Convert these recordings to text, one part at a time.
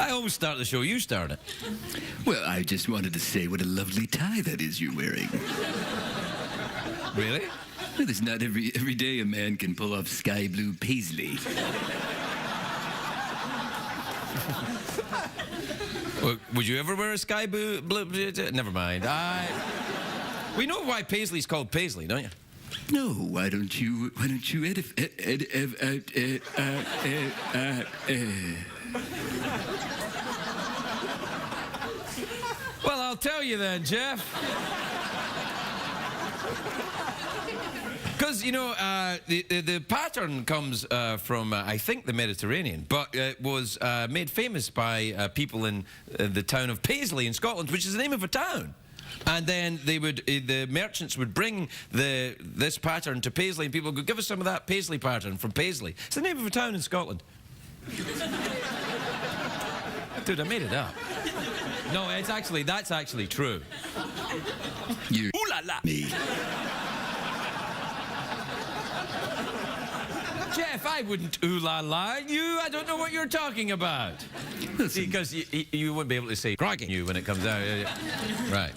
I always start the show. You start it. Well, I just wanted to say what a lovely tie that is you're wearing. Really? Well, it's not every day a man can pull off sky blue paisley. Well, would you ever wear a sky blue? Never mind. We know why paisley's called paisley, don't you? No, why don't you Well, I'll tell you then, Jeff. Because, you know, the pattern comes from, I think, the Mediterranean, but it was made famous by people in the town of Paisley in Scotland, which is the name of a town. And then the merchants would bring this pattern to Paisley, and people would go, give us some of that Paisley pattern from Paisley. It's the name of a town in Scotland. Dude, I made it up. No, that's actually true. You Ooh la la! Me. Jeff, I wouldn't ooh la la you. I don't know what you're talking about. Listen. Because you wouldn't be able to say cracking you when it comes out. Right.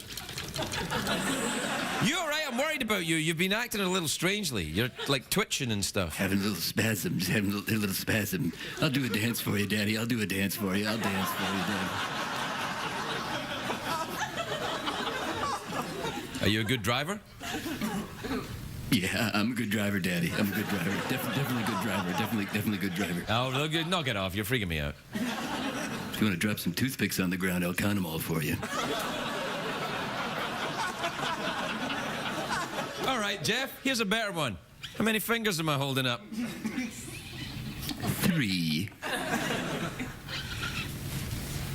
You all right? I'm worried about you. You've been acting a little strangely. You're like twitching and stuff. Having a little spasm, just having a little spasm. I'll do a dance for you, Daddy. I'll do a dance for you. I'll dance for you, Daddy. Are you a good driver? Yeah, I'm a good driver, Daddy. I'm a good driver. Definitely good driver. Definitely good driver. Oh, knock it off. You're freaking me out. If you want to drop some toothpicks on the ground, I'll count them all for you. All right, Jeff, here's a better one. How many fingers am I holding up? 3.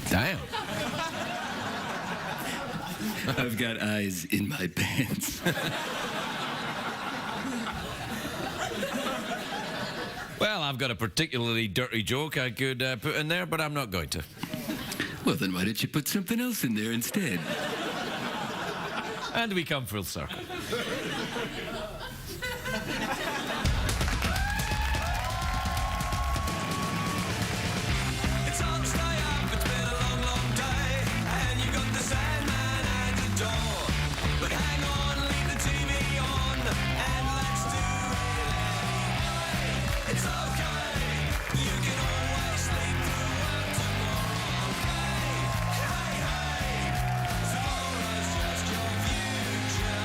Damn. I've got eyes in my pants. Well, I've got a particularly dirty joke I could put in there, but I'm not going to. Well, then why don't you put something else in there instead? And we come full circle. It's on stay up, it's been a long, long day, and you got the Sandman at the door. But hang on, leave the TV on, and let's do it anyway. It's okay, you can always sleep through work tomorrow. Hey, tomorrow's just your future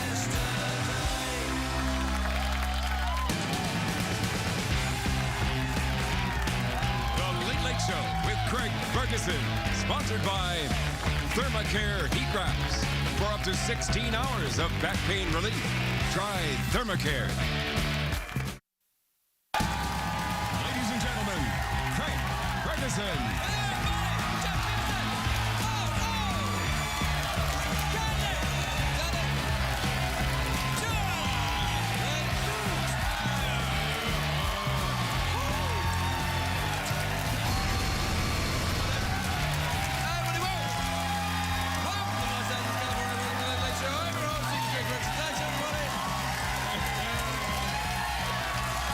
yesterday. The Late Late Show with Craig Ferguson, sponsored by Thermacare Heat Wraps. For up to 16 hours of back pain relief, try Thermacare. Ladies and gentlemen, Craig Ferguson.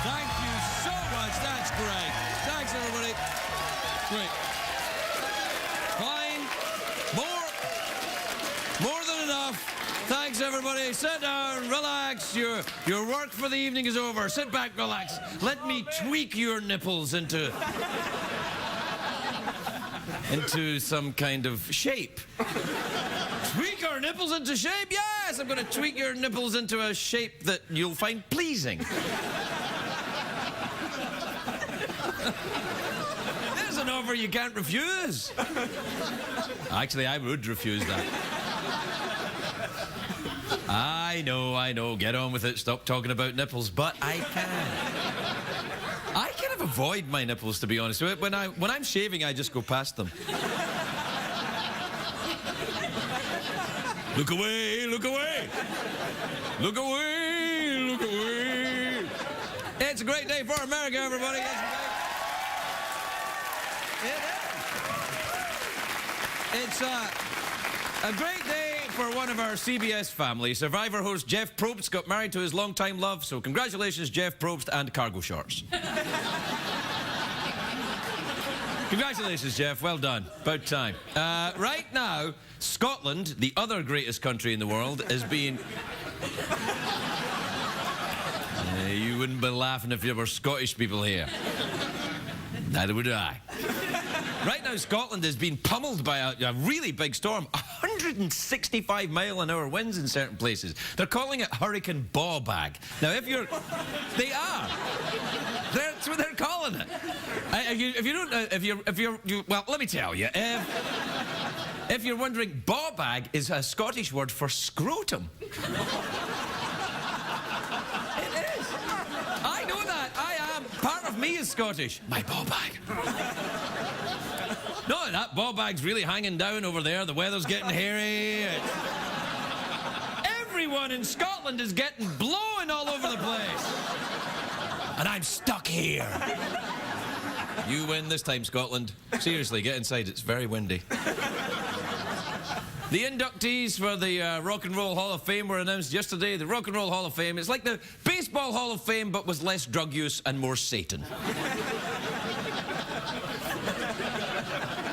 Thank you so much. That's great. Thanks, everybody. Great. Fine. More than enough. Thanks, everybody. Sit down, relax. Your work for the evening is over. Sit back, relax. Let me tweak your nipples into some kind of shape. Tweak our nipples into shape? Yes, I'm going to tweak your nipples into a shape that you'll find pleasing. There's an offer you can't refuse. Actually, I would refuse that. I know. Get on with it. Stop talking about nipples. But I can. I kind of avoid my nipples, to be honest. When I'm shaving, I just go past them. Look away, look away. Look away, look away. It's a great day for America, everybody. It's a great day for one of our CBS family. Survivor host Jeff Probst got married to his longtime love, so congratulations, Jeff Probst, and cargo shorts. Congratulations, Jeff. Well done. About time. Right now, Scotland, the other greatest country in the world, is being... You wouldn't be laughing if there were Scottish people here. Neither would I. Right now, Scotland is being pummeled by a really big storm. 165-mile-an-hour winds in certain places. They're calling it Hurricane Bawbag. Now, if you're... They are. That's what they're calling it. If you don't know... Well, let me tell you. If you're wondering, Bawbag is a Scottish word for scrotum. It is. I know that. I am. Part of me is Scottish. My bawbag. No, that bawbag's really hanging down over there. The weather's getting hairy. Everyone in Scotland is getting blown all over the place. And I'm stuck here. You win this time, Scotland. Seriously, get inside. It's very windy. The inductees for the Rock and Roll Hall of Fame were announced yesterday. The Rock and Roll Hall of Fame is like the Baseball Hall of Fame, but with less drug use and more Satan.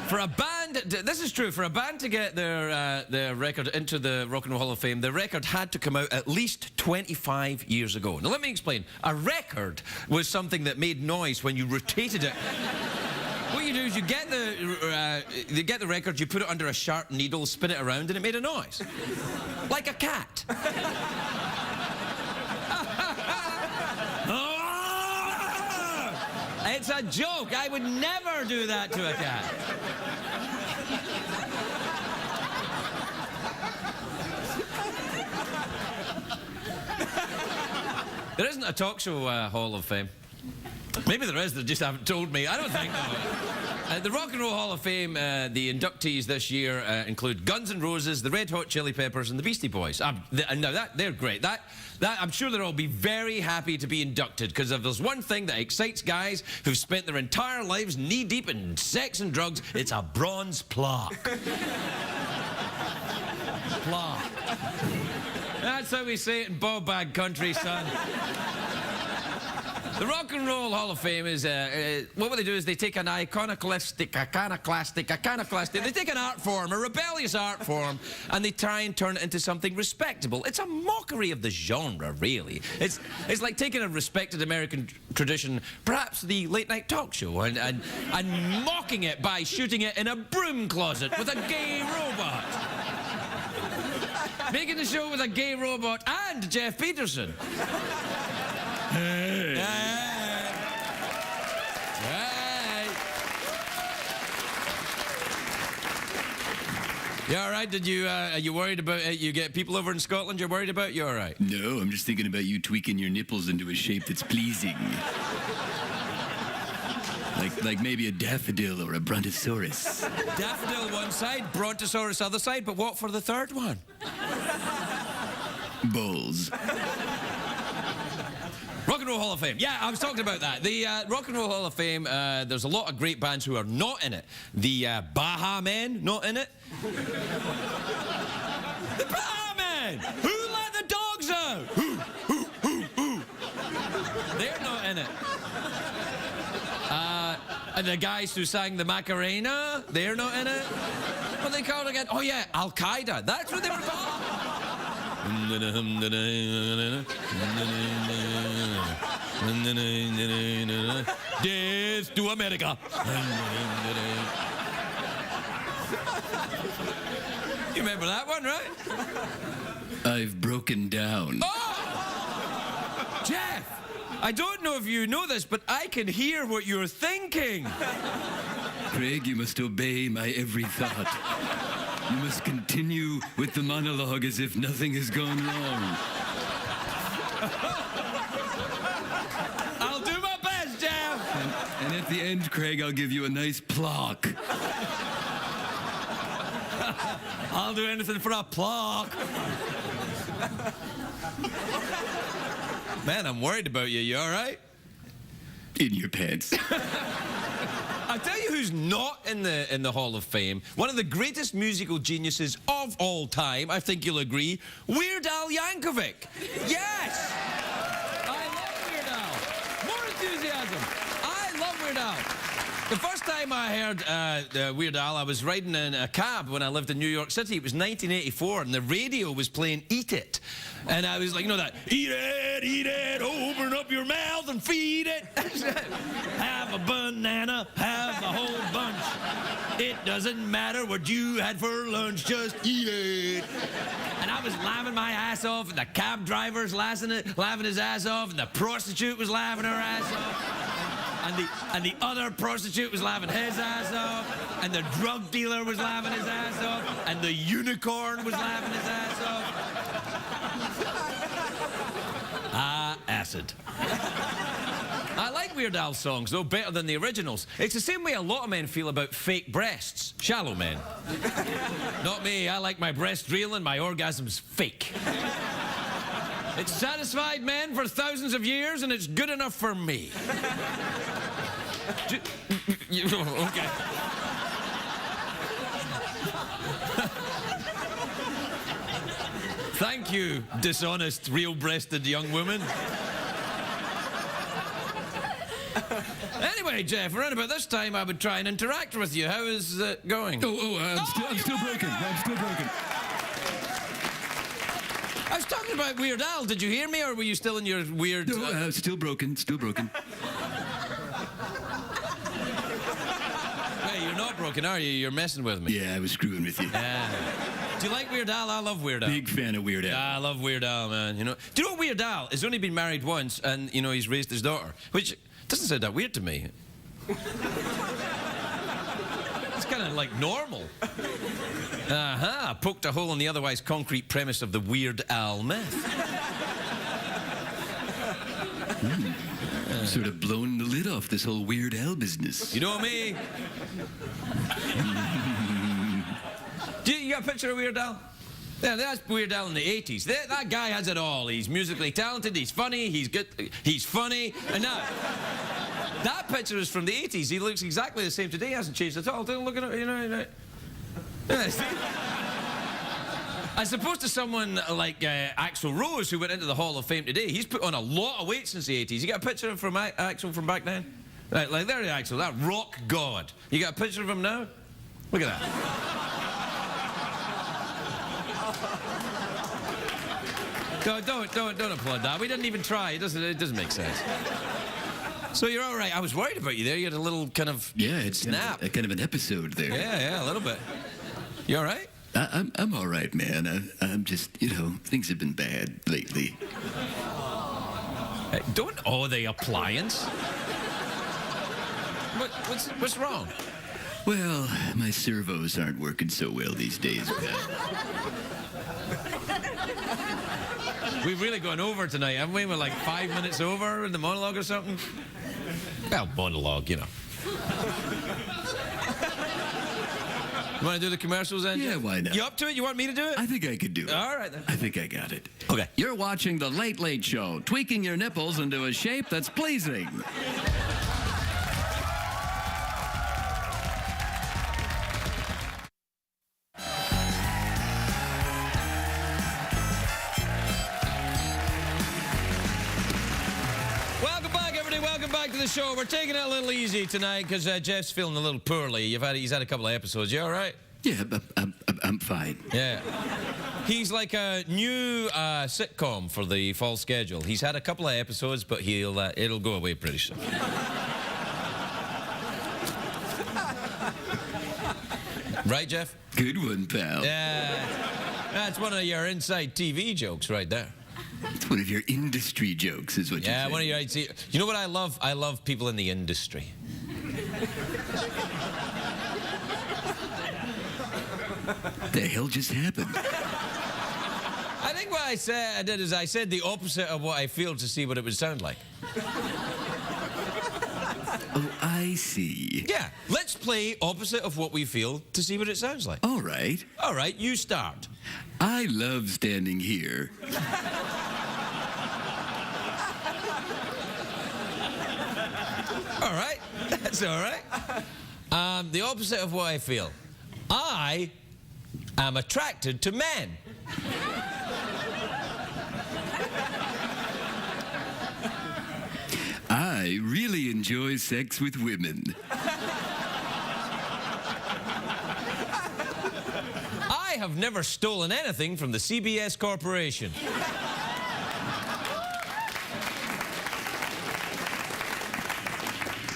For a band, this is true, for a band to get their record into the Rock and Roll Hall of Fame, the record had to come out at least 25 years ago. Now, let me explain. A record was something that made noise when you rotated it. What you do is you get the record, you put it under a sharp needle, spin it around, and it made a noise. Like a cat. It's a joke. I would never do that to a cat. There isn't a talk show Hall of Fame. Maybe there is, they just haven't told me. I don't think so. The Rock and Roll Hall of Fame, the inductees this year include Guns N' Roses, the Red Hot Chili Peppers, and the Beastie Boys. Now, they're great. I'm sure they'll all be very happy to be inducted, because if there's one thing that excites guys who've spent their entire lives knee-deep in sex and drugs, it's a bronze plaque. Plaque. That's how we say it in Bawbag country, son. The Rock and Roll Hall of Fame is, what they do is they take an iconoclastic, they take an art form, a rebellious art form, and they try and turn it into something respectable. It's a mockery of the genre, really. It's like taking a respected American tradition, perhaps the late-night talk show, and mocking it by shooting it in a broom closet with a gay robot. Making the show with a gay robot and Jeff Peterson. Hey. Hey. You all right? Are you worried about you get people over in Scotland you're worried about? You all right? No, I'm just thinking about you tweaking your nipples into a shape that's pleasing. Like maybe a daffodil or a brontosaurus. Daffodil one side, brontosaurus other side, but what for the third one? Balls. Rock and Roll Hall of Fame. Yeah, I was talking about that. The Rock and Roll Hall of Fame, there's a lot of great bands who are not in it. The Baha Men, not in it. The Baha Men! Who let the dogs out? Who? They're not in it. And the guys who sang the Macarena, they're not in it. What they called again? Oh yeah, Al Qaeda. That's what they were called. Death to America. You remember that one, right? I've broken down. Oh! Jeff! I don't know if you know this, but I can hear what you're thinking. Craig, you must obey my every thought. You must continue with the monologue as if nothing has gone wrong. I'll do my best, Jeff. And at the end, Craig, I'll give you a nice plaque. I'll do anything for a plaque. Man, I'm worried about you. You all right? In your pants. I'll tell you who's not in the Hall of Fame. One of the greatest musical geniuses of all time, I think you'll agree, Weird Al Yankovic. Yes! I love Weird Al. More enthusiasm. I love Weird Al. The first time time I heard Weird Al, I was riding in a cab when I lived in New York City. It was 1984, and the radio was playing Eat It. And I was like, you know that, eat it, open up your mouth and feed it. Have a banana, have the whole bunch. It doesn't matter what you had for lunch, just eat it. And I was laughing my ass off, and the cab driver's laughing his ass off, and the prostitute was laughing her ass off, and the other prostitute was laughing his ass off, and the drug dealer was laughing his ass off, and the unicorn was laughing his ass off. Acid. I like Weird Al songs, though, better than the originals. It's the same way a lot of men feel about fake breasts. Shallow men. Not me. I like my breast real and my orgasms fake. It's satisfied men for thousands of years, and it's good enough for me. Okay. Thank you, dishonest, real-breasted young woman. Anyway, Jeff, around about this time I would try and interact with you. How is it going? I'm still broken. I'm still broken. I was talking about Weird Al. Did you hear me, or were you still in your weird... No, still broken, still broken. Hey, you're not broken, are you? You're messing with me. Yeah, I was screwing with you. Do you like Weird Al? I love Weird Al. Big fan of Weird Al. Yeah, I love Weird Al, man. You know, do you know Weird Al has only been married once, and you know he's raised his daughter, which doesn't sound that weird to me. It's kind of like normal. Poked a hole in the otherwise concrete premise of the Weird Al myth. Sort of blown the lid off this whole Weird Al business. You know me. You got a picture of Weird Al? Yeah, that's Weird Al in the 80s. That guy has it all. He's musically talented, he's funny, he's good, he's funny. And now, that picture is from the 80s. He looks exactly the same today. He hasn't changed at all. Don't look at it, you know. As opposed to someone like Axl Rose, who went into the Hall of Fame today. He's put on a lot of weight since the 80s. You got a picture from Axl from back then? Right, like there's Axl, that rock god. You got a picture of him now? Look at that. Don't applaud that. We didn't even try. It doesn't make sense. So you're all right. I was worried about you there. You had a little kind of snap. Kind of an episode there. Yeah, a little bit. You all right? I'm all right, man. I'm just, things have been bad lately. Hey, don't owe the appliance. What's wrong? Well, my servos aren't working so well these days, Pat. We've really gone over tonight, haven't we? We're like 5 minutes over in the monologue or something. Well, monologue, you know. You want to do the commercials then? Yeah, why not? You up to it? You want me to do it? I think I could do it. All right, then. I think I got it. Okay. You're watching The Late Late Show, tweaking your nipples into a shape that's pleasing. The show. We're taking it a little easy tonight because Jeff's feeling a little poorly. He's had a couple of episodes. You all right? Yeah, I'm fine. Yeah. He's like a new sitcom for the fall schedule. He's had a couple of episodes, but it'll go away pretty soon. Right, Jeff? Good one, pal. Yeah. That's one of your inside TV jokes right there. It's one of your industry jokes, is what you're saying. Yeah, one of your... You know what I love? I love people in the industry. The hell just happened? I think what I did is I said the opposite of what I feel to see what it would sound like. Oh, I see. Yeah, let's play opposite of what we feel to see what it sounds like. All right. All right, you start. I love standing here. All right, that's all right. The opposite of what I feel. I am attracted to men. I really enjoy sex with women. I have never stolen anything from the CBS Corporation.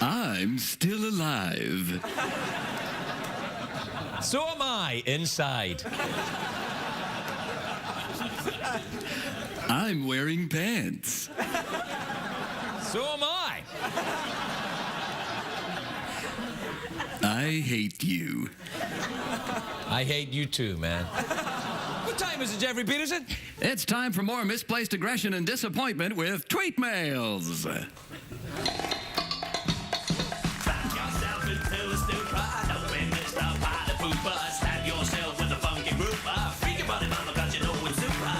I'm still alive. So am I inside. I'm wearing pants. So am I. I hate you. I hate you too, man. What time is it, Jeffrey Peterson? It's time for more misplaced aggression and disappointment with tweet mails. yourself into a stupor. Don't be Mr. Party Pooper. Stab yourself with a funky grouper. Freak your body, mama, 'cause you know it's super.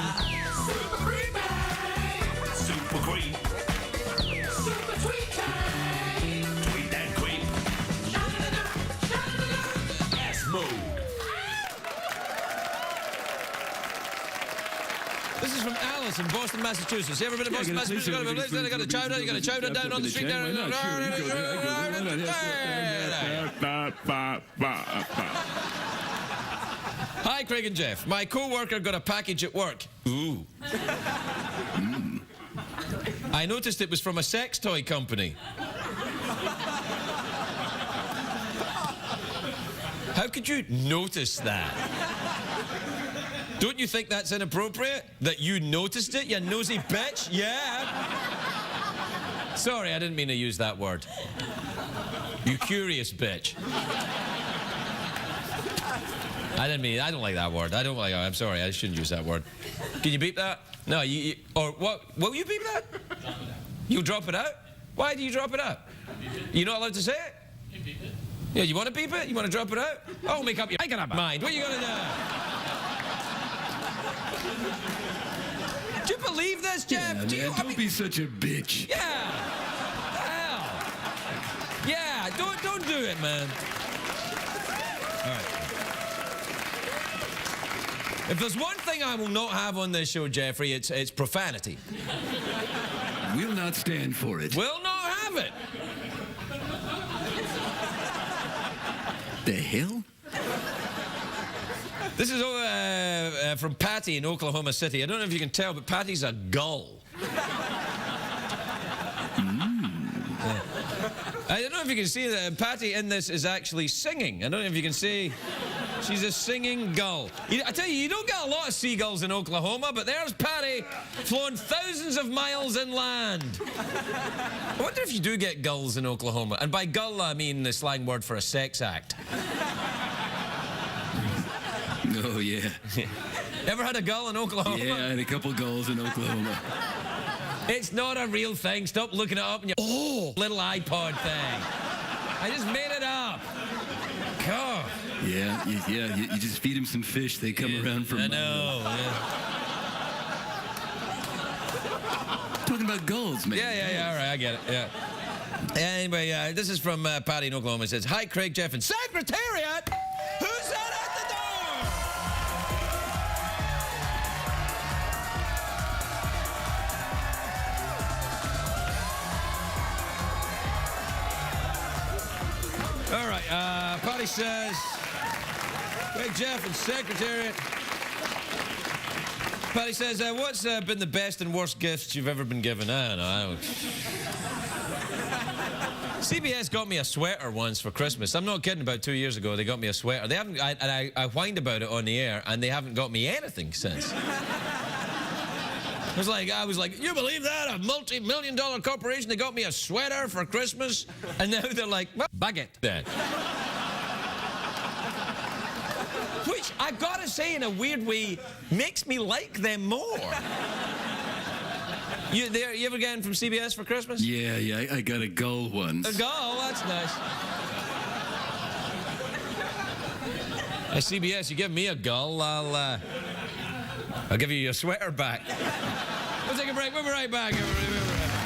Super creepy. Super creep. Super tweet time. Tweet that creep. Yes, move. This is from Alice in Boston, Massachusetts. You ever been to Boston, Massachusetts? You got a chowder, you got a chowder down on the street there. Hi, Craig and Jeff. My co-worker got a package at work. Ooh. I noticed it was from a sex toy company. How could you notice that? Don't you think that's inappropriate? That you noticed it, you nosy bitch? Yeah. Sorry, I didn't mean to use that word. You curious bitch. I don't like that word. I'm sorry, I shouldn't use that word. Can you beep that? No, or what? Will you beep that? You'll drop it out? Why do you drop it out? You're not allowed to say it? Yeah, you want to beep it? You want to drop it out? Oh, make up your mind. What are you going to do? Do you believe this, Jeff? Yeah, don't be such a bitch. Yeah. Hell. Yeah, don't do it, man. All right. If there's one thing I will not have on this show, Jeffrey, it's profanity. We'll not stand for it. Will not have it. The hell? This is from Patty in Oklahoma City. I don't know if you can tell, but Patty's a gull. Yeah. I don't know if you can see that Patty in this is actually singing. I don't know if you can see. She's a singing gull. I tell you, you don't get a lot of seagulls in Oklahoma, but there's Patty flown thousands of miles inland. I wonder if you do get gulls in Oklahoma. And by gull, I mean the slang word for a sex act. Oh, yeah. Ever had a gull in Oklahoma? Yeah, I had a couple gulls in Oklahoma. It's not a real thing. Stop looking it up in your little iPod thing. I just made it up. God. Yeah, you just feed them some fish, they come around for I miles. know, yeah. Talking about gulls, man. Yeah, all right, I get it, yeah. Anyway, this is from Patty in Oklahoma. It says, hi, Craig, Jeff, and Secretariat. Who's that at the door? All right, Patty says, Craig, Jeff, and Secretariat. Patty says, what's been the best and worst gifts you've ever been given? I don't know. CBS got me a sweater once for Christmas. I'm not kidding. About 2 years ago, they got me a sweater. They haven't. I whined about it on the air, and they haven't got me anything since. I was like, you believe that? A multi-million-dollar corporation, they got me a sweater for Christmas, and now they're like, well, bag it then. Which, I've got to say, in a weird way, makes me like them more. You ever getting from CBS for Christmas? Yeah, I got a gull once. A gull, that's nice. Hey, CBS, you give me a gull, I'll give you your sweater back. We'll take a break. We'll be right back, everybody. We'll be right back.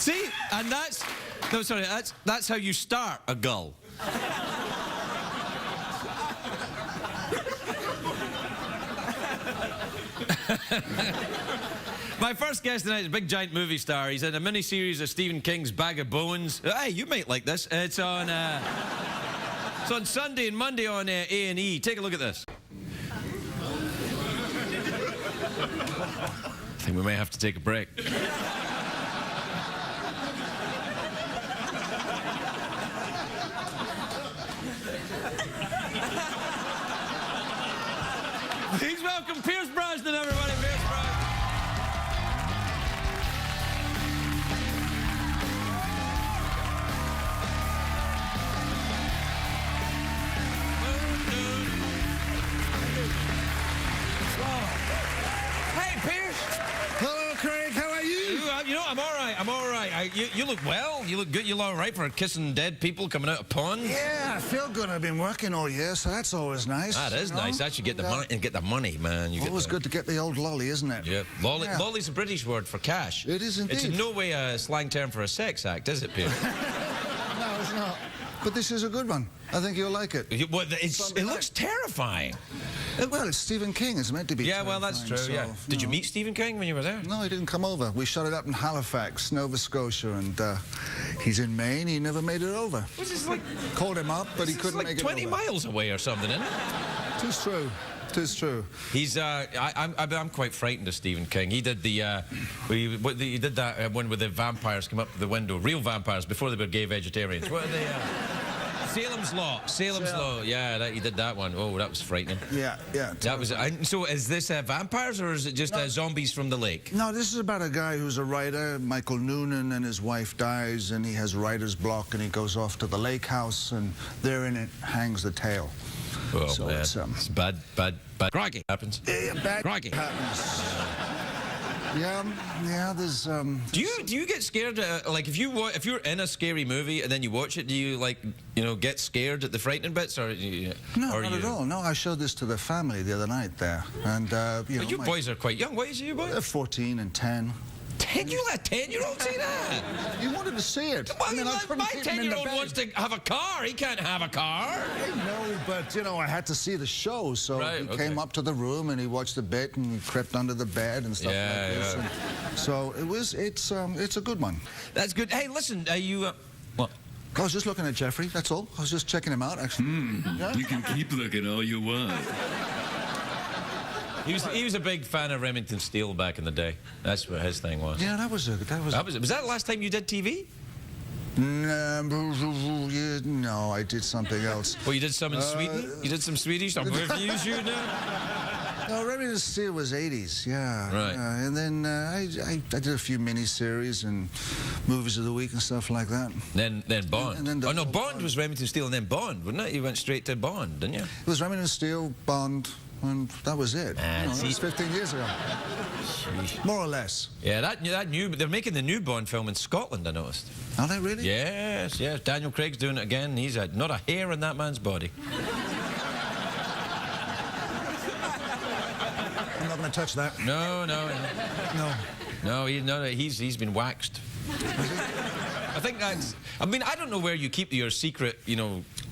See, and that's how you start a gull. My first guest tonight is a big giant movie star. He's in a mini-series of Stephen King's Bag of Bones. Hey, you might like this. It's on Sunday and Monday on A&E. Take a look at this. I think we may have to take a break. Please welcome Pierce Brosnan, everybody. Pierce Brosnan. Hey, Pierce. Hello, Craig. How are you? You know, I'm all right. I'm all right. You look well. You look good. You look all right for kissing dead people coming out of ponds. Yeah, I feel good. I've been working all year, so that's always nice. That is nice. That should get the money. And get the money, man. You Always good to get the old lolly, isn't it? Yeah. Lolly's a British word for cash. It is indeed. It's in no way a slang term for a sex act, is it, Pierce? No, it's not. But this is a good one. I think you'll like it. It looks terrifying. Well, it's Stephen King. It's meant to be. Yeah, well, that's true. So, Yeah. Did you meet Stephen King when you were there? No, he didn't come over. We shot it up in Halifax, Nova Scotia, and he's in Maine. He never made it over. Which is like Called him up, but he couldn't like make it 20 over. miles away or something, isn't it? Tis true. Tis true. He's. I'm quite frightened of Stephen King. He did he did that one where the vampires come up to the window, real vampires before they were gay vegetarians. What are they? Salem's Law. Salem's Law. Yeah, he did that one. Oh, that was frightening. Yeah, yeah. That was. So, is this vampires or is it just zombies from the lake? No, this is about a guy who's a writer, Michael Noonan, and his wife dies, and he has writer's block, and he goes off to the lake house, and there in it hangs the tale. Oh, So man. it's, bad. Crikey happens. Bad Crikey. happens. Yeah, there's... Do you get scared? Like if you're in a scary movie and then you watch it, do you get scared at the frightening bits, or No, not at all. No, I showed this to the family the other night there, and You boys are quite young. What age are you boys? They're 14 and 10. 10? You let a 10-year-old see that? You wanted to see it. Well, I couldn't my keep him in the 10-year-old bed. wants to have a car. He can't have a car. I know, but I had to see the show, so Right, he okay. came up to the room and he watched the bit and he crept under the bed and stuff Yeah, like this. yeah. And so it's a good one. That's good. Hey, listen, what? I was just looking at Jeffrey, that's all. I was just checking him out, actually. Yeah? You can keep looking all you want. He was a big fan of Remington Steele back in the day. That's what his thing was. Yeah, was that Was that the last time you did TV? No, I did something else. Well, you did some in Sweden? You did some Swedish? I'm confused you now. No, Remington Steele was 80s, yeah. Right. And then I did a few mini-series and movies of the week and stuff like that. Then Bond. And then the oh, no, whole Bond was Remington Steele and then Bond, wasn't it? You went straight to Bond, didn't you? It was Remington Steele, Bond, and that was it. That see- was 15 years ago. More or less. Yeah, they're making the new Bond film in Scotland, I noticed. Are they really? Yes. Daniel Craig's doing it again. He's not a hair in that man's body. I'm not going to touch that. No, he's been waxed. I think that's... I mean, I don't know where you keep your secret,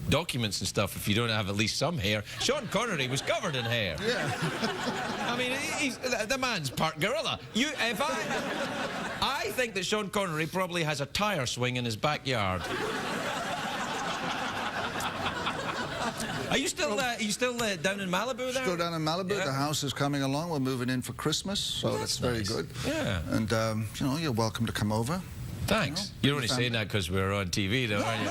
documents and stuff if you don't have at least some hair. Sean Connery was covered in hair. Yeah. I mean, the man's part gorilla. I think that Sean Connery probably has a tire swing in his backyard. Are you still down in Malibu there? Still down in Malibu. Yeah. The house is coming along. We're moving in for Christmas, so that's very nice. good. Yeah. And, you're welcome to come over. Thanks. You're only saying that because we're on TV, though, aren't you?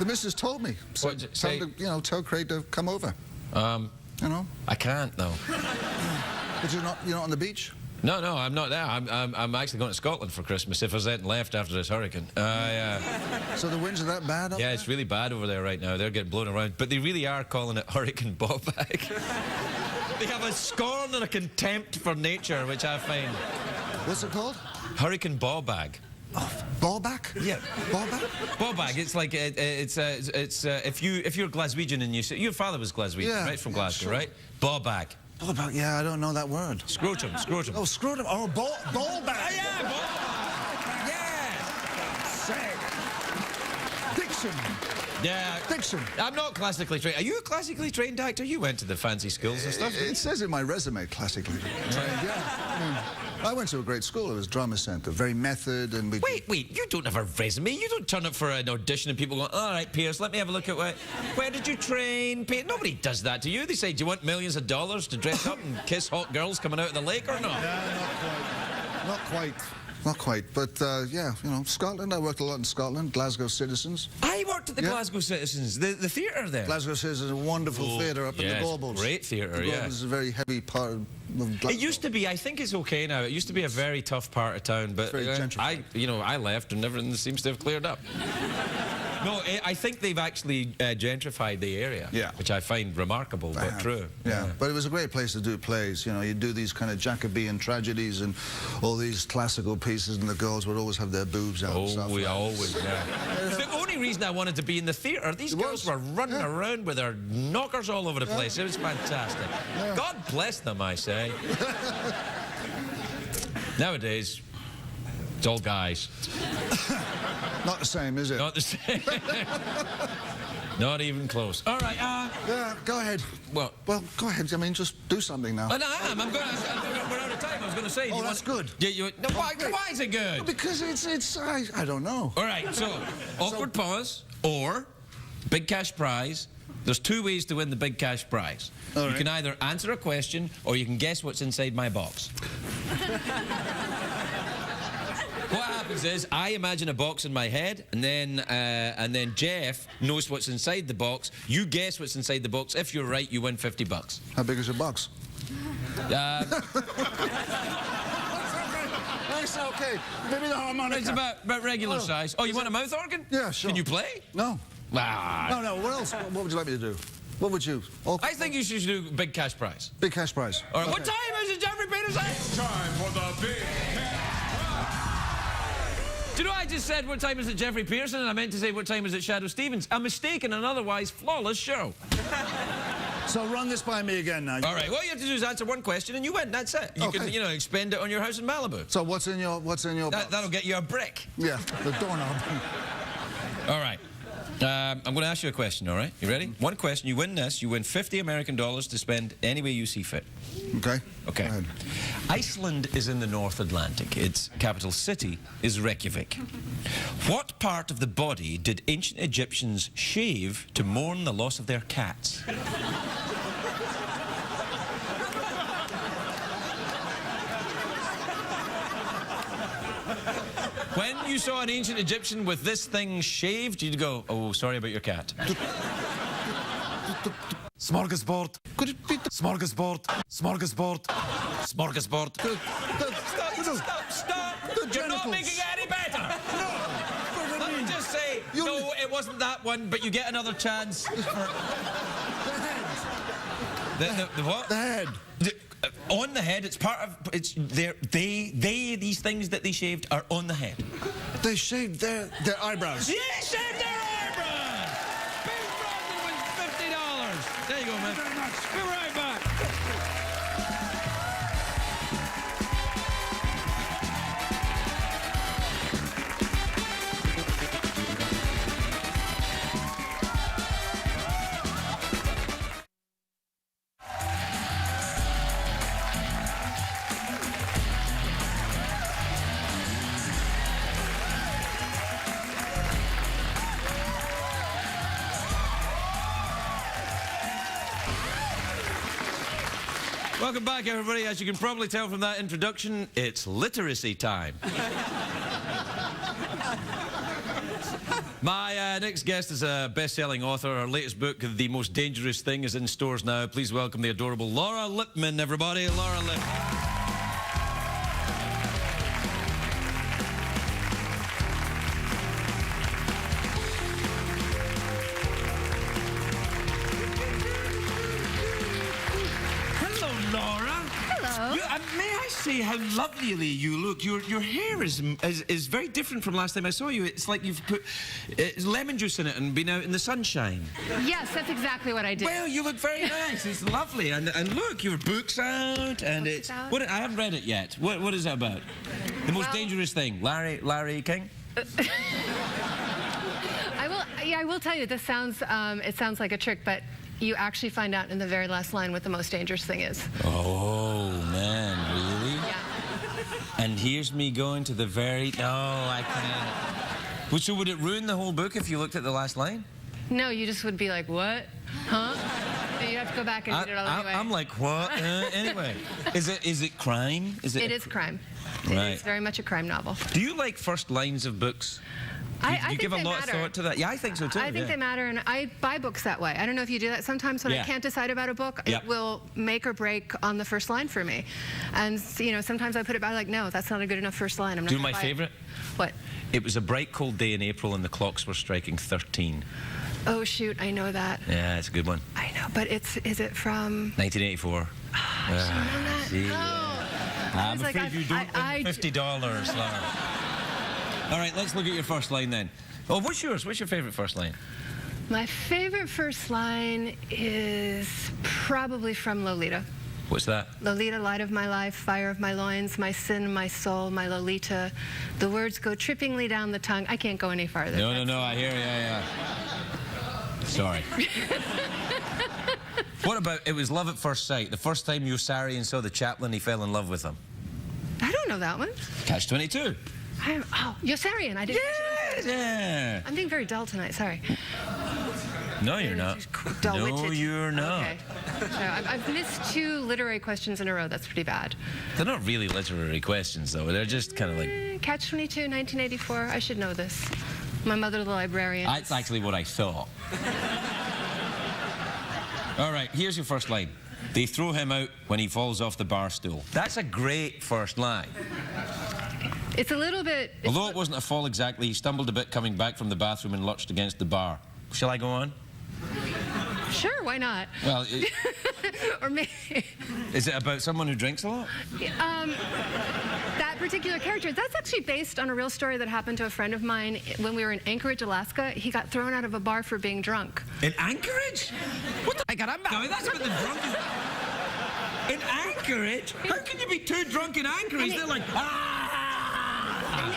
The missus told me. So tell Craig to come over. I can't, though. But you're not on the beach? No, I'm not there. I'm actually going to Scotland for Christmas if there's anything left after this hurricane. So the winds are that bad up Yeah, there? it's really bad over there right now. They're getting blown around. But they really are calling it Hurricane Ballbag. They have a scorn and a contempt for nature, which I find... What's it called? Hurricane Ballbag. Oh, ballback? Yeah. Ballback? Ballbag. It's like if you're Glaswegian and your father was Glaswegian, Yeah, right? From yeah, Glasgow, sure. right? Ballbag. Ballback, yeah, I don't know that word. Scrotum. Oh, scrotum. Oh, ballback. Yeah, ballbag. Yeah. Dixon. Yeah. Dixon. I'm not classically trained. Are you a classically trained actor? You went to the fancy schools and stuff. It says in my resume, classically trained, yeah. I went to a great school. It was drama centre, very method, and we... Wait, you don't have a resume. You don't turn up for an audition and people go, all right, Pierce, let me have a look at where did you train? Nobody does that to you. They say, do you want millions of dollars to dress up and kiss hot girls coming out of the lake or not? Not quite. Not quite, but yeah, you know, Scotland. I worked a lot in Scotland. Glasgow Citizens. I worked at the Glasgow Citizens, the theatre there. Glasgow Citizens is a wonderful theatre up in the Gorbals. Great theatre, the Gorbals is a very heavy part of Glasgow. It used to be. I think it's okay now. It used to be a very tough part of town, but very gentrified. I left and everything seems to have cleared up. No, I think they've actually gentrified the area, which I find remarkable, but true. Yeah, but it was a great place to do plays. You know, you do these kind of Jacobean tragedies and all these classical pieces, and the girls would always have their boobs out. Oh, we always, It's the only reason I wanted to be in the theatre. These girls were running around with their knockers all over the place. It was fantastic. God bless them, I say. Nowadays, it's all guys. Not the same, is it? Not the same. Not even close. All right, yeah, go ahead. Well, go ahead. I mean, just do something now. Well, no, I am. We're out of time. I was going to say. Oh, that's good. No, why is it good? Well, because it's I don't know. All right, so, awkward pause or big cash prize. There's two ways to win the big cash prize. All right. You can either answer a question or you can guess what's inside my box. What happens is I imagine a box in my head, and then Jeff knows what's inside the box. You guess what's inside the box. If you're right, you win $50. How big is your box? It's okay. Maybe the harmonica. It's about regular size. Oh, you want a mouth organ? Yeah, sure. Can you play? No. Ah. No. What else? What would you like me to do? What would you? I think you should do big cash prize. Big cash prize. All right. Okay. What time is it, Jeffrey Peterson? It's time for the big cash prize. Do you know I just said what time is it, Jeffrey Peterson, and I meant to say what time is it, Shadoe Stevens? A mistake in an otherwise flawless show. So run this by me again now. All right. All you have to do is answer one question and you win. That's it. You can, expend it on your house in Malibu. So what's in your box? That'll get you a brick. Yeah, the doorknob. All right. I'm going to ask you a question, all right? You ready? One question. You win this. You win $50 American to spend any way you see fit. Okay. Okay. Go ahead. Iceland is in the North Atlantic. Its capital city is Reykjavik. What part of the body did ancient Egyptians shave to mourn the loss of their cats? When you saw an ancient Egyptian with this thing shaved, you'd go, oh, sorry about your cat. Smorgasbord. Could it be the... Smorgasbord. Smorgasbord. Smorgasbord. Stop. You're not making it any better. No. Let me just say, no, it wasn't that one, but you get another chance. The head. The what? The head. On the head, it's part of, these things that they shaved are on the head. They shaved their eyebrows. Yeah, shaved their eyebrows! Big Brosnan wins $50. There you go, man. Thank you very much. Be right back. Welcome back, everybody. As you can probably tell from that introduction, it's literacy time. My next guest is a best-selling author. Her latest book, The Most Dangerous Thing, is in stores now. Please welcome the adorable Laura Lippman, everybody. Laura Lippman. May I say how lovely you look? Your hair is very different from last time I saw you. It's like you've put lemon juice in it and been out in the sunshine. Yes, that's exactly what I did. Well, you look very nice. It's lovely. And look, your book's out, and Book's out? What, I haven't read it yet. What is it about? The Most Dangerous Thing. Larry King? I will tell you, this sounds, it sounds like a trick, but you actually find out in the very last line what the most dangerous thing is. Oh, man, really? Yeah. And here's me going to the very... No, I can't. Well, so would it ruin the whole book if you looked at the last line? No, you just would be like, what? Huh? And you have to go back and read it all anyway. I'm like, what? Anyway. Is it crime? It is crime. Right. It is very much a crime novel. Do you like first lines of books? Do you I give a think lot they of matter. thought to that? Yeah, I think so too. I think they matter, and I buy books that way. I don't know if you do that. Sometimes when I can't decide about a book, it will make or break on the first line for me. And you know, sometimes I put it by like, no, that's not a good enough first line. I'm not. Do you know my favorite? What? It was a bright cold day in April and the clocks were striking 13. Oh shoot, I know that. Yeah, it's a good one. I know, but is it from? 1984. I should know that. See, Oh. I'm afraid you don't win $50, Laura. All right, let's look at your first line then. Oh, what's yours? What's your favorite first line? My favorite first line is probably from Lolita. What's that? Lolita, light of my life, fire of my loins, my sin, my soul, my Lolita. The words go trippingly down the tongue. I can't go any farther. No, I hear you, yeah. Sorry. What about, it was love at first sight? The first time Yossarian saw the chaplain, he fell in love with him. I don't know that one. Catch-22. Oh, Yossarian. I didn't. Yeah. I'm being very dull tonight. Sorry. No, you're not. No, you're not. Okay. No, I've missed 2 literary questions in a row. That's pretty bad. They're not really literary questions, though. They're just kind of like... Catch-22, 1984. I should know this. My mother, the librarian. That's actually what I thought. All right, here's your first line. They throw him out when he falls off the bar stool. That's a great first line. It's a little bit... Although it wasn't a fall exactly, he stumbled a bit coming back from the bathroom and lurched against the bar. Shall I go on? Sure, why not? Well, Or maybe... is it about someone who drinks a lot? That particular character, that's actually based on a real story that happened to a friend of mine when we were in Anchorage, Alaska. He got thrown out of a bar for being drunk. In Anchorage? What the... No, that's about the drunkest... In Anchorage? How can you be too drunk in Anchorage? They're like,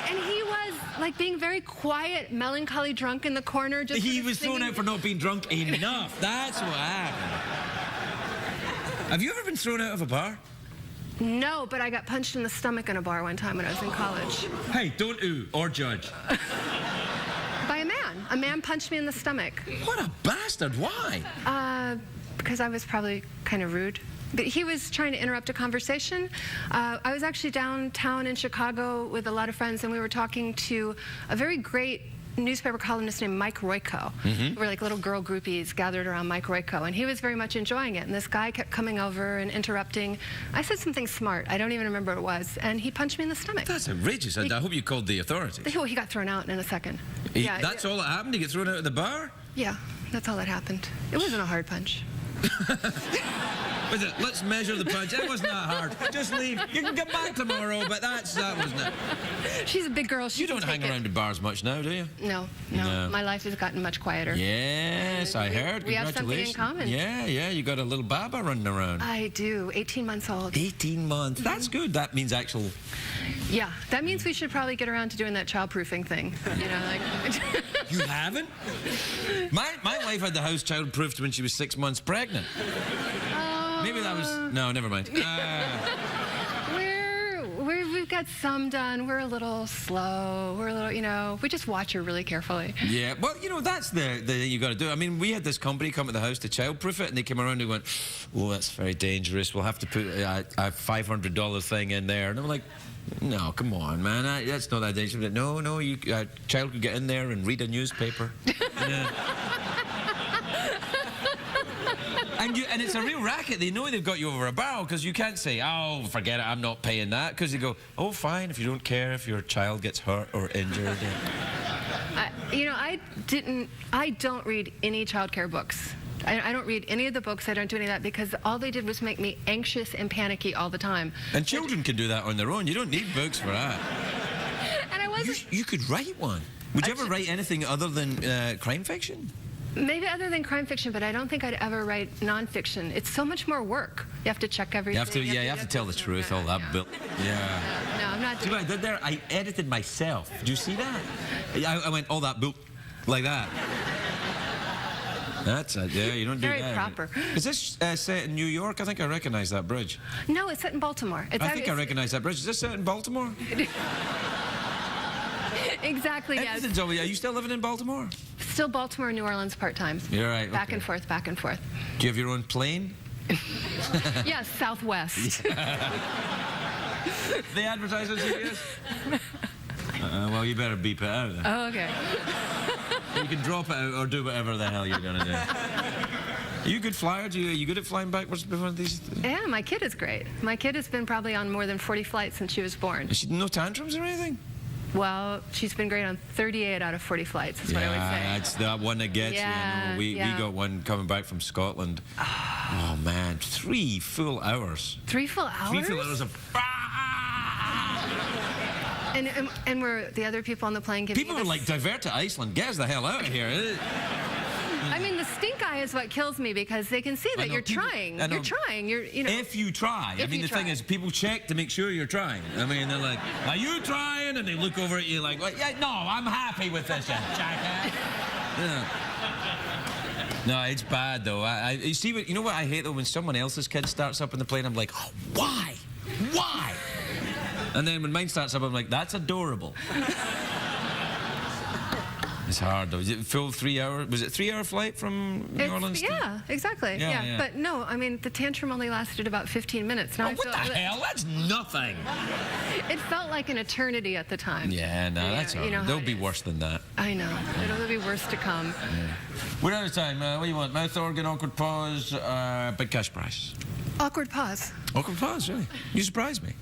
And he was like being very quiet, melancholy drunk in the corner. Just he sort of was thrown singing. out for not being drunk enough. That's what happened. Have you ever been thrown out of a bar? No, but I got punched in the stomach in a bar one time when I was in college. Hey, don't ooh or judge. By a man. A man punched me in the stomach. What a bastard. Why? Because I was probably kind of rude. But he was trying to interrupt a conversation. I was actually downtown in Chicago with a lot of friends, and we were talking to a very great newspaper columnist named Mike Royko. We were like little girl groupies gathered around Mike Royko, and he was very much enjoying it. And this guy kept coming over and interrupting. I said something smart. I don't even remember what it was. And he punched me in the stomach. That's outrageous. I hope you called the authorities. He got thrown out in a second. That's all that happened? You get thrown out of the bar? Yeah, that's all that happened. It wasn't a hard punch. Was it? Let's measure the punch. It wasn't that hard. Just leave. You can come back tomorrow, but that wasn't it. She's a big girl. She You don't hang around in bars much now, do you? No. My life has gotten much quieter. Yes, I heard. We have something in common. Yeah, you got a little baba running around. I do. 18 months old. 18 months. That's good. That means actual... Yeah, that means we should probably get around to doing that childproofing thing. You know, like... You haven't? My wife had the house childproofed when she was 6 months pregnant. Maybe that was... No, never mind. We've got some done. We're a little slow. We're a little, you know, we just watch her really carefully. Yeah, well, you know, that's the thing you got to do. I mean, we had this company come to the house to childproof it, and they came around and went, oh, that's very dangerous. We'll have to put a $500 thing in there. And I'm like, no, come on, man. That's not that dangerous. No, a child could get in there and read a newspaper. And it's a real racket. They know they've got you over a barrel because you can't say, oh, forget it, I'm not paying that. Because they go, oh, fine, if you don't care if your child gets hurt or injured. You know, I don't read any childcare books. I don't read any of the books. I don't do any of that because all they did was make me anxious and panicky all the time. And children can do that on their own. You don't need books for that. And I wasn't... You could write one. Would you ever write anything other than crime fiction? Maybe other than crime fiction, but I don't think I'd ever write nonfiction. It's so much more work. You have to check everything. You have to tell the truth, all that. Yeah. No, I'm not doing what I did there? I edited myself. Do you see that? I went, all that book, like that. That's it. Yeah, you don't do Very that. proper. Is this set in New York? I think I recognize that bridge. No, it's set in Baltimore. I think I recognize that bridge. Is this set in Baltimore? Exactly, yes. Everything's over. Are you still living in Baltimore? Still Baltimore, New Orleans part-time. You're right. Back okay. and forth, back and forth. Do you have your own plane? Yes, Southwest. They advertise on CBS? Well, you better beep it out then. Oh, okay. You can drop it out or do whatever the hell you're going to do. Are you a good flyer? Are you good at flying backwards before these? Yeah, my kid is great. My kid has been probably on more than 40 flights since she was born. Is she no tantrums or anything? Well, she's been great on 38 out of 40 flights, is what I would say. That's that one that gets you. I know. We got one coming back from Scotland. Oh, man. 3 full hours. 3 full hours? 3 full hours of... And were the other people on the plane giving People you were this- like, divert to Iceland. Get us the hell out of here. I mean, the stink eye is what kills me because they can see that know, you're people- trying. I know. You're trying. You're, you know. If you try. I If mean, you the thing try. is, people check to make sure you're trying. I mean, they're like, are you trying? And they look over at you like, well, yeah, no, I'm happy with this, you jackass. Yeah. No, it's bad, though. You see, you know what I hate, though? When someone else's kid starts up in the plane, I'm like, oh, why? Why? And then when mine starts up, I'm like, that's adorable. It's hard, though. Is it full 3 hour? Was it 3 hour flight from New Orleans? Yeah, exactly. Yeah, Yeah, yeah. But no, I mean, the tantrum only lasted about 15 minutes. Now Oh, what the hell? That's nothing. It felt like an eternity at the time. Yeah, no, that's all you know right. how There'll it be is. worse than that. I know. It'll be worse to come. We're out of time. What do you want? Mouth organ, awkward pause, big cash prize. Awkward pause. Awkward pause, really? You surprised me.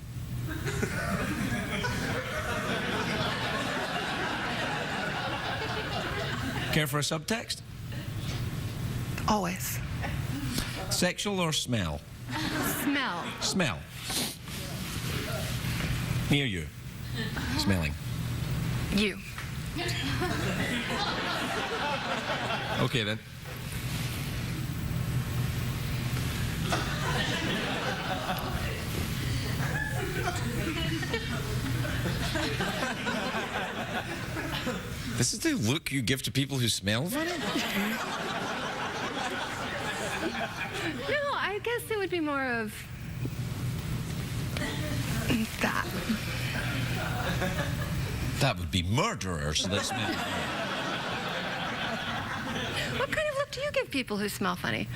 Care for a subtext? Always. Sexual or smell? Smell. Smell. Me or you? Smelling. You. Okay, then. This is the look you give to people who smell funny? No, I guess it would be more of that. That would be murderers that smell. What kind of look do you give people who smell funny?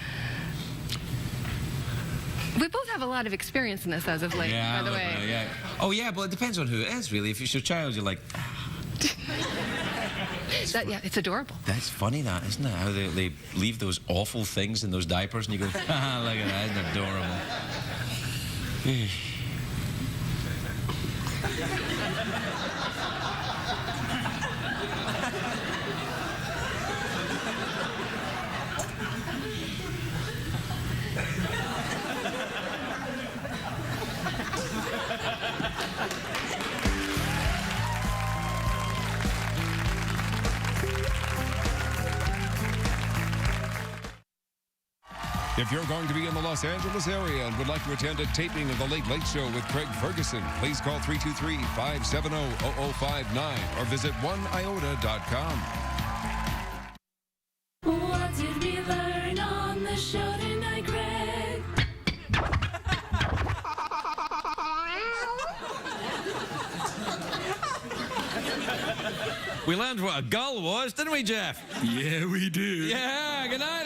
We both have a lot of experience in this as of late, by the way. Yeah. Oh, yeah, but it depends on who it is, really. If it's your child, you're like, Yeah, it's adorable. that's funny, that, isn't it? How they leave those awful things in those diapers, and you go, ah, look at that, isn't it adorable? If you're going to be in the Los Angeles area and would like to attend a taping of The Late Late Show with Craig Ferguson, please call 323-570-0059 or visit oneiota.com. What did we learn on the show tonight, Greg? We learned what a gull was, didn't we, Jeff? Yeah, we do. Yeah, good night.